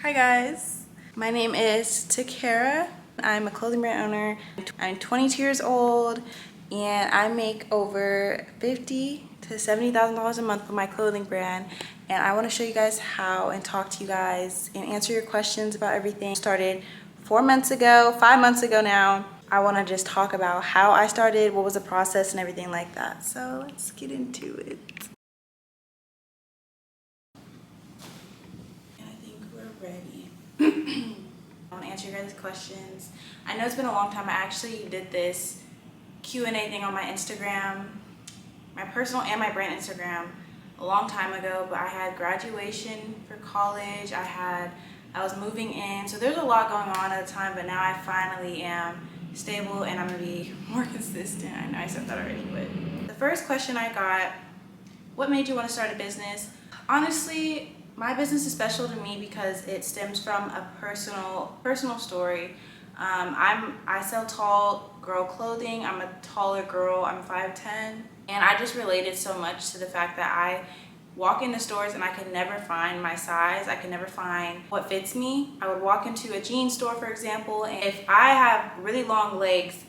Hi guys, my name is Takara. I'm a clothing brand owner. I'm 22 years old and I make over $50,000 to $70,000 a month with my clothing brand. And I want to show you guys how and talk to you guys and answer your questions about everything. Started 4 months ago, 5 months ago now. I want to just talk about how I started, what was the process and everything like that. So let's get into it. I think we're ready. I want to answer your guys' questions. I know it's been a long time. I actually did this Q&A thing on my Instagram, my personal and my brand Instagram, a long time ago, but I had graduation for college. I was moving in, so there's a lot going on at the time, but now I finally am stable and I'm gonna be more consistent. I know I said that already, but the first question I got, what made you want to start a business? Honestly, my business is special to me because it stems from a personal story. I sell tall girl clothing. I'm a taller girl. I'm 5'10", and I just related so much to the fact that I walk into stores and I could never find my size. I could never find what fits me. I would walk into a jean store, for example, and if I have really long legs,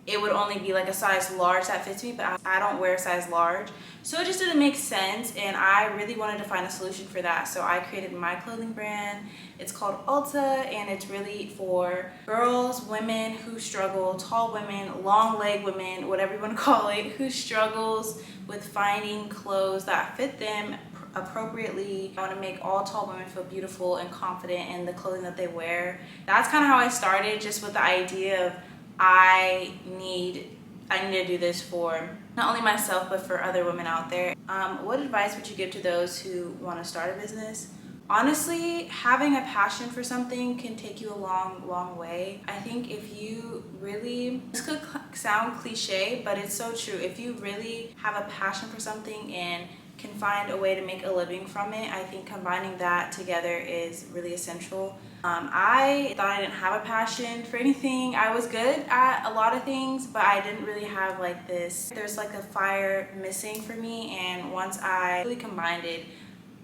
it would only be like a size large that fits me, but I don't wear a size large. So it just didn't make sense, and I really wanted to find a solution for that. So I created my clothing brand. It's called Ulta, and it's really for girls, women who struggle, tall women, long leg women, whatever you want to call it, who struggles with finding clothes that fit them appropriately. I want to make all tall women feel beautiful and confident in the clothing that they wear. That's kind of how I started, just with the idea of I need to do this for not only myself but for other women out there. What advice would you give to those who want to start a business? Honestly, having a passion for something can take you a long way. I think if you really, this could sound cliche, but it's so true. If you really have a passion for something and can find a way to make a living from it, I think combining that together is really essential. I thought I didn't have a passion for anything. I was good at a lot of things, but I didn't really have like this, there's like a fire missing for me. And once I really combined it,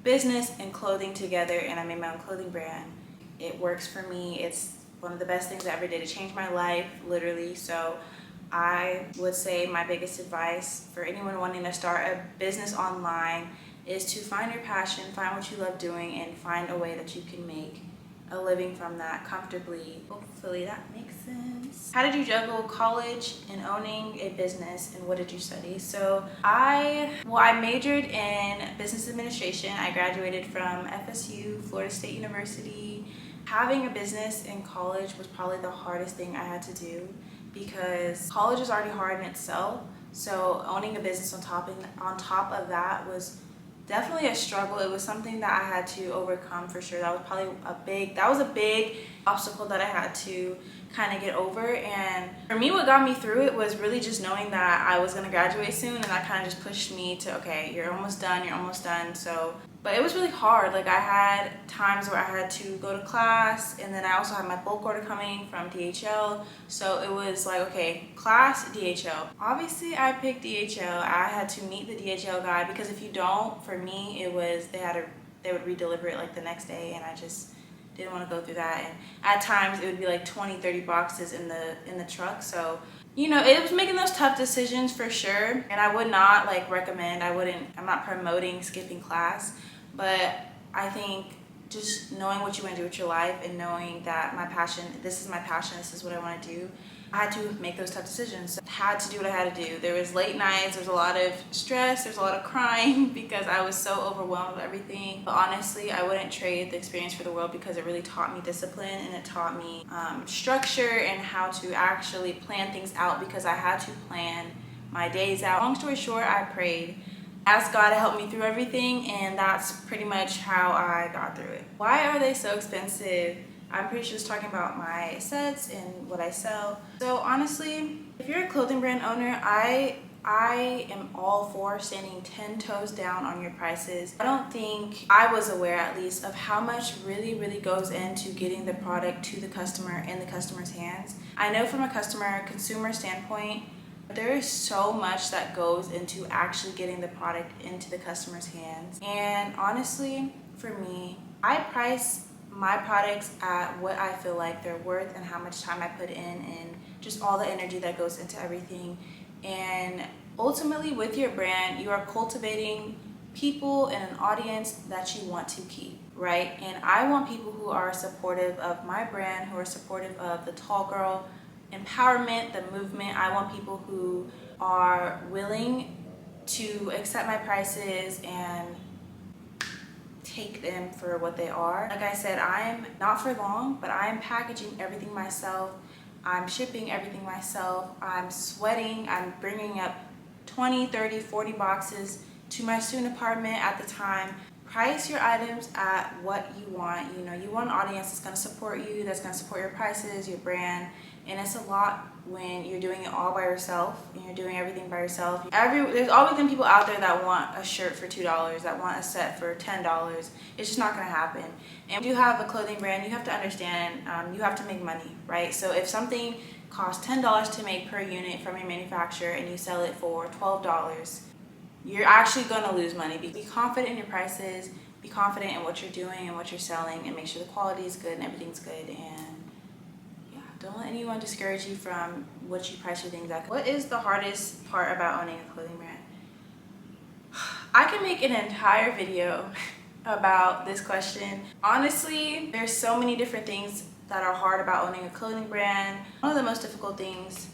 business and clothing together, and I made my own clothing brand, it works for me. It's one of the best things I ever did. It changed my life, literally. So I would say my biggest advice for anyone wanting to start a business online is to find your passion, find what you love doing, and find a way that you can make a living from that comfortably. Hopefully that makes sense. How did you juggle college and owning a business, and what did you study? So I majored in business administration. I graduated from FSU, Florida State University. Having a business in college was probably the hardest thing I had to do because college is already hard in itself. So owning a business on top of that was definitely a struggle. It was something that I had to overcome for sure. That was probably a big obstacle that I had to kind of get over. And for me, what got me through it was really just knowing that I was going to graduate soon, and that kind of just pushed me to, okay, you're almost done. So but it was really hard. Like, I had times where I had to go to class, and then I also had my bulk order coming from DHL. So it was like, okay, class, DHL. Obviously, I picked DHL. I had to meet the DHL guy because if you don't, for me, it was they would re-deliver it like the next day, and I just didn't want to go through that. And at times, it would be like 20-30 boxes in the truck. So you know, it was making those tough decisions for sure. And I would not like recommend, I'm not promoting skipping class, but I think just knowing what you want to do with your life and knowing that this is my passion, this is what I want to do. I had to make those tough decisions. I had to do what I had to do. There was late nights, there was a lot of stress, there's a lot of crying because I was so overwhelmed with everything. But honestly, I wouldn't trade the experience for the world because it really taught me discipline, and it taught me structure and how to actually plan things out, because I had to plan my days out. Long story short, I prayed, asked God to help me through everything, and that's pretty much how I got through it. Why are they so expensive? I'm pretty sure it's talking about my sets and what I sell. So honestly, if you're a clothing brand owner, I am all for standing 10 toes down on your prices. I don't think I was aware, at least, of how much really goes into getting the product to the customer in the customer's hands. I know from a consumer standpoint, there is so much that goes into actually getting the product into the customer's hands. And honestly, for me, I price my products at what I feel like they're worth and how much time I put in and just all the energy that goes into everything. And ultimately with your brand, you are cultivating people and an audience that you want to keep, right? And I want people who are supportive of my brand, who are supportive of the Tall Girl empowerment, the movement. I want people who are willing to accept my prices and take them for what they are. Like I said, I'm not for long, but I'm packaging everything myself. I'm shipping everything myself. I'm sweating. I'm bringing up 20, 30, 40 boxes to my student apartment at the time. Price your items at what you want. You know, you want an audience that's going to support you, that's going to support your prices, your brand. And it's a lot when you're doing it all by yourself and you're doing everything by yourself. There's always been people out there that want a shirt for $2, that want a set for $10. It's just not going to happen. And if you have a clothing brand, you have to understand you have to make money, right? So if something costs $10 to make per unit from your manufacturer and you sell it for $12, you're actually going to lose money. Be confident in your prices, be confident in what you're doing and what you're selling, and make sure the quality is good and everything's good. And yeah, don't let anyone discourage you from what you price your things at. What is the hardest part about owning a clothing brand? I can make an entire video about this question. Honestly, there's so many different things that are hard about owning a clothing brand. One of the most difficult things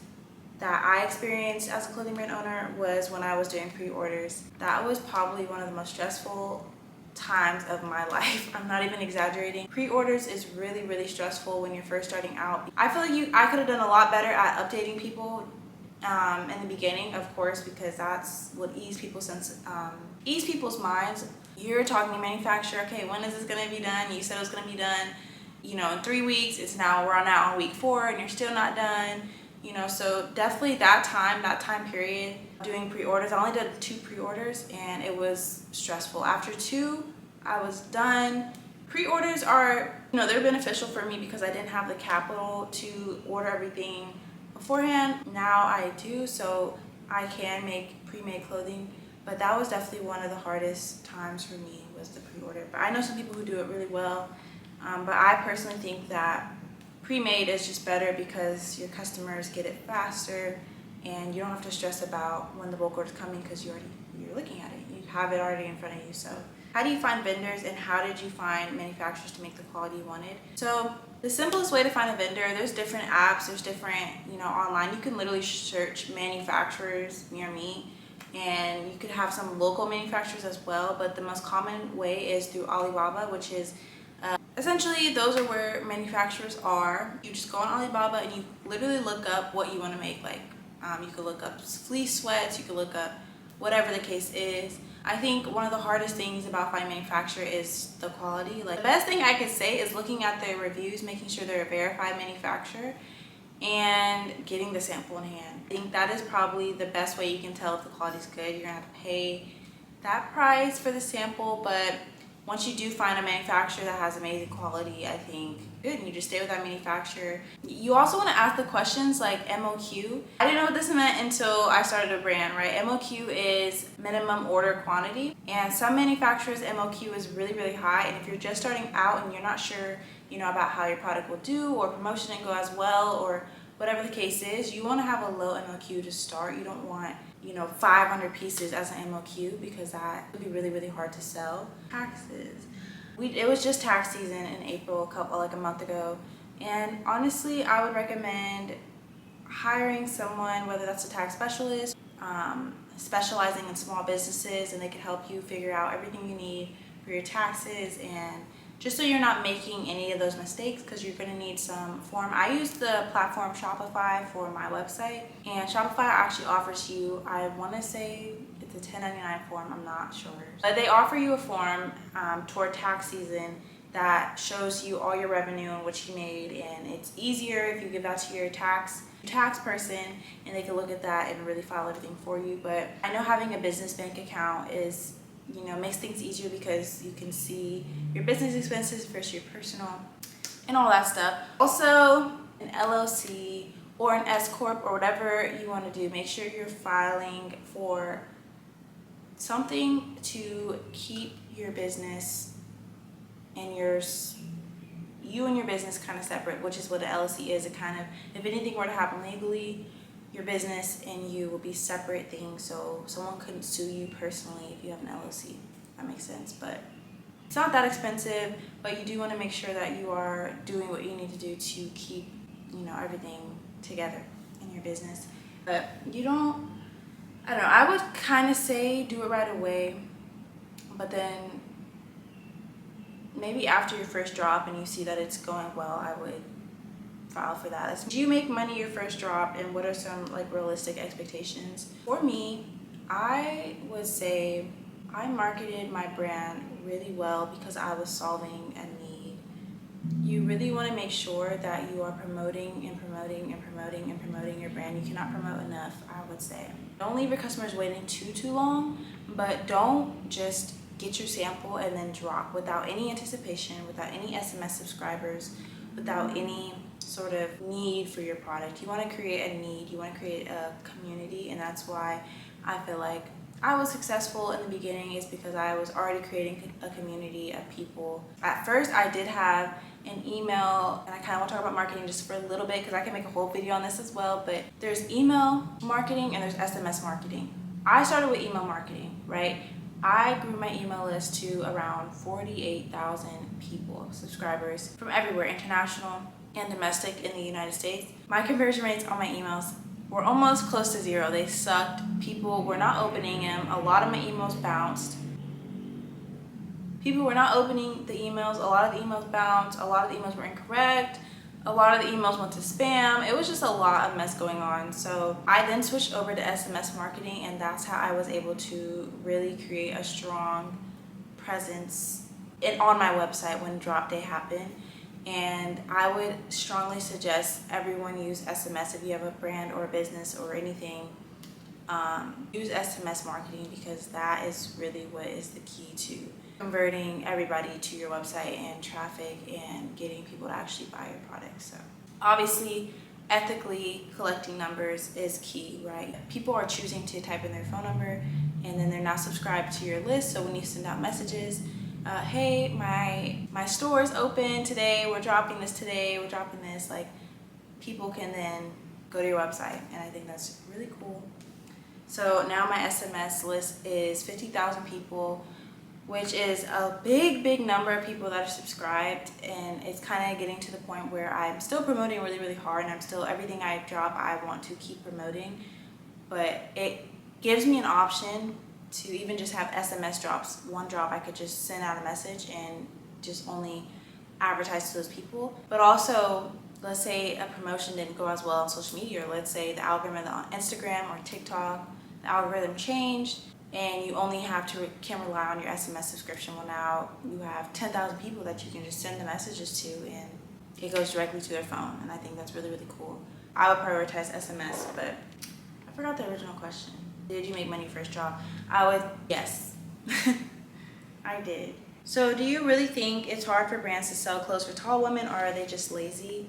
that I experienced as a clothing brand owner was when I was doing pre-orders. That was probably one of the most stressful times of my life. I'm not even exaggerating. Pre-orders is really, really stressful when you're first starting out. I feel like I could have done a lot better at updating people in the beginning, of course, because that's what ease people's minds. You're talking to manufacturer, okay, when is this gonna be done? You said it was gonna be done, you know, in 3 weeks. It's now we're on week 4 and you're still not done. You know, so definitely that time period doing pre-orders, I only did 2 pre-orders and it was stressful. After 2, I was done. Pre-orders are, you know, they're beneficial for me because I didn't have the capital to order everything beforehand. Now I do, so I can make pre-made clothing, but that was definitely one of the hardest times for me, was the pre-order. But I know some people who do it really well, but I personally think that pre-made is just better because your customers get it faster and you don't have to stress about when the bulk order is coming because you're looking at it. You have it already in front of you. So how do you find vendors and how did you find manufacturers to make the quality you wanted? So the simplest way to find a vendor, there's different apps, there's different, you know, online. You can literally search manufacturers near me, and you could have some local manufacturers as well, but the most common way is through Alibaba, which is essentially, those are where manufacturers are. You just go on Alibaba and you literally look up what you want to make. Like, you could look up fleece sweats, you could look up whatever the case is. I think one of the hardest things about finding a manufacturer is the quality. Like, the best thing I could say is looking at their reviews, making sure they're a verified manufacturer, and getting the sample in hand. I think that is probably the best way you can tell if the quality's good. You're gonna have to pay that price for the sample, but once you do find a manufacturer that has amazing quality, I think good, and you just stay with that manufacturer. You also want to ask the questions like MOQ. I didn't know what this meant until I started a brand, right? MOQ is minimum order quantity, and some manufacturers MOQ is really, really high, and if you're just starting out and you're not sure, you know, about how your product will do, or promotion didn't go as well, or whatever the case is, you want to have a low MOQ to start. You don't want, you know, 500 pieces as an MOQ because that would be really, really hard to sell. Taxes. It was just tax season in April, like a month ago, and honestly, I would recommend hiring someone, whether that's a tax specialist, specializing in small businesses, and they can help you figure out everything you need for your taxes, and just so you're not making any of those mistakes, because you're going to need some form. I use the platform Shopify for my website, and Shopify actually offers you, I want to say it's a 1099 form, I'm not sure, but they offer you a form toward tax season that shows you all your revenue and what you made, and it's easier if you give that to your tax person and they can look at that and really file everything for you. But I know having a business bank account is, you know, makes things easier because you can see your business expenses versus your personal and all that stuff. Also, an LLC or an S Corp or whatever you want to do, make sure you're filing for something to keep your business and your you and your business kind of separate, which is what an LLC is. It kind of, if anything were to happen legally, your business and you will be separate things, so someone couldn't sue you personally if you have an LLC. That makes sense. But it's not that expensive, but you do want to make sure that you are doing what you need to do to keep, everything together in your business. But I don't know, I would kind of say do it right away, but then maybe after your first drop and you see that it's going well, I would file for that. Do you make money your first drop, and what are some realistic expectations? For me, I would say I marketed my brand really well because I was solving a need. You really want to make sure that you are promoting and promoting and promoting and promoting your brand. You cannot promote enough, I would say. Don't leave your customers waiting too long, but don't just get your sample and then drop without any anticipation, without any SMS subscribers, without any sort of need for your product. You want to create a need, you want to create a community, and that's why I feel like I was successful in the beginning, is because I was already creating a community of people. At first, I did have an email, and I kind of want to talk about marketing just for a little bit because I can make a whole video on this as well, but there's email marketing and there's SMS marketing. I started with email marketing, right? I grew my email list to around 48,000 people, subscribers from everywhere, international and domestic in the United States. My conversion rates on my emails were almost close to zero. They sucked. People were not opening them. A lot of my emails bounced. People were not opening the emails. A lot of the emails bounced. A lot of the emails were incorrect. A lot of the emails went to spam. It was just a lot of mess going on. So I then switched over to SMS marketing, and that's how I was able to really create a strong presence on my website when drop day happened. And I would strongly suggest everyone use SMS if you have a brand or a business or anything. Use SMS marketing because that is really what is the key to converting everybody to your website and traffic and getting people to actually buy your product. So obviously, ethically collecting numbers is key, right? People are choosing to type in their phone number and then they're not subscribed to your list. So when you send out messages, hey, my store is open today, we're dropping this today, we're dropping this, people can then go to your website, and I think that's really cool. So now my SMS list is 50,000 people, which is a big number of people that are subscribed, and it's kind of getting to the point where I'm still promoting really hard, and everything I drop I want to keep promoting, but it gives me an option to even just have SMS drops. One drop I could just send out a message and just only advertise to those people. But also, let's say a promotion didn't go as well on social media, or let's say the algorithm on Instagram or TikTok, the algorithm changed and you only can rely on your SMS subscription. Well, now you have 10,000 people that you can just send the messages to, and it goes directly to their phone, and I think that's really cool. I would prioritize SMS, but I forgot the original question. Did you make money first job? Yes. I did. So do you really think it's hard for brands to sell clothes for tall women, or are they just lazy?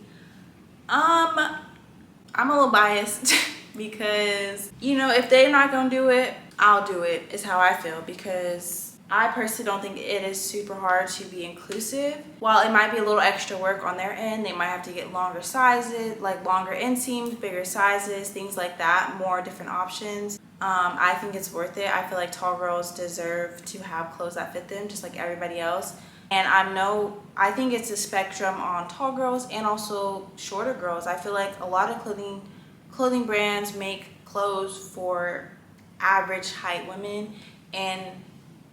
I'm a little biased because, if they're not gonna do it, I'll do it, is how I feel, because I personally don't think it is super hard to be inclusive. While it might be a little extra work on their end, they might have to get longer sizes, longer inseams, bigger sizes, things like that, more different options. I think it's worth it. I feel like tall girls deserve to have clothes that fit them just like everybody else. And I think it's a spectrum on tall girls and also shorter girls. I feel like a lot of clothing brands make clothes for average height women, and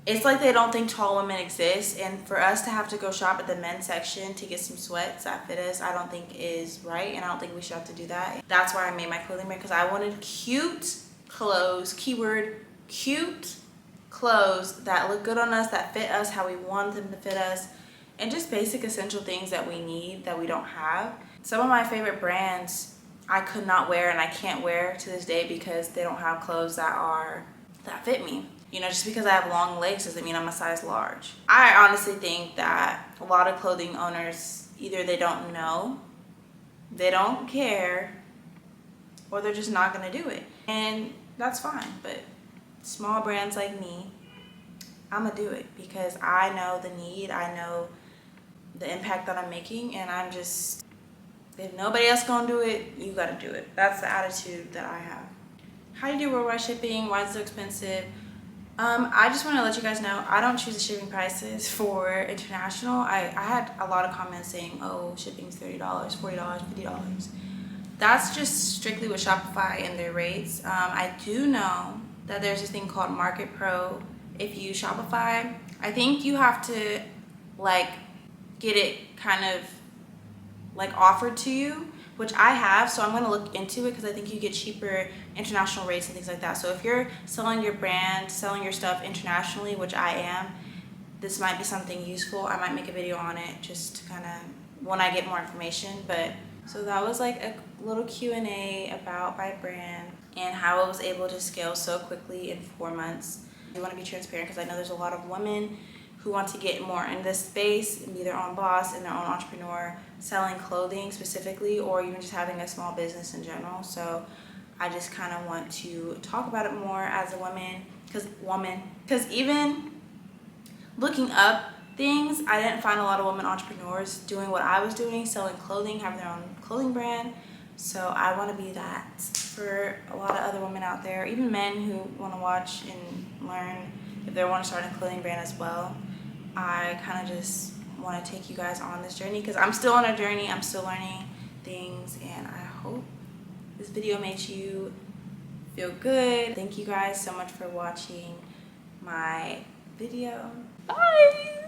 it's like they don't think tall women exist. And for us to have to go shop at the men's section to get some sweats that fit us, I don't think is right, and I don't think we should have to do that. That's why I made my clothing brand, because I wanted cute clothes, keyword cute clothes that look good on us, that fit us how we want them to fit us, and just basic essential things that we need that we don't have. Some of my favorite brands I could not wear and I can't wear to this day because they don't have clothes that fit me. Just because I have long legs doesn't mean I'm a size large. I honestly think that a lot of clothing owners, either they don't know, they don't care, or they're just not gonna do it. And that's fine, but small brands like me, I'm gonna do it because I know the need, I know the impact that I'm making, and I'm just, if nobody else gonna do it, you gotta do it. That's the attitude that I have. How do you do worldwide shipping? Why is it so expensive? I just want to let you guys know, I don't choose the shipping prices for international. I had a lot of comments saying, oh, shipping's $30, $40, $50. That's just strictly with Shopify and their rates. I do know that there's this thing called Market Pro. If you use Shopify, I think you have to like get it kind of like offered to you, which I have, so I'm going to look into it because I think you get cheaper international rates and things like that. So if you're selling your brand, selling your stuff internationally, which I am, this might be something useful. I might make a video on it just to kind of when I get more information. But so that was like a little Q&A about my brand and how I was able to scale so quickly in 4 months. I want to be transparent because I know there's a lot of women who want to get more in this space and be their own boss and their own entrepreneur, selling clothing specifically, or even just having a small business in general. So I just kind of want to talk about it more as a woman, because even looking up things, I didn't find a lot of women entrepreneurs doing what I was doing, selling clothing, having their own clothing brand. So I want to be that for a lot of other women out there, even men who want to watch and learn if they want to start a clothing brand as well. I kind of just want to take you guys on this journey because I'm still on a journey. I'm still learning things, and I hope this video made you feel good. Thank you guys so much for watching my video. Bye!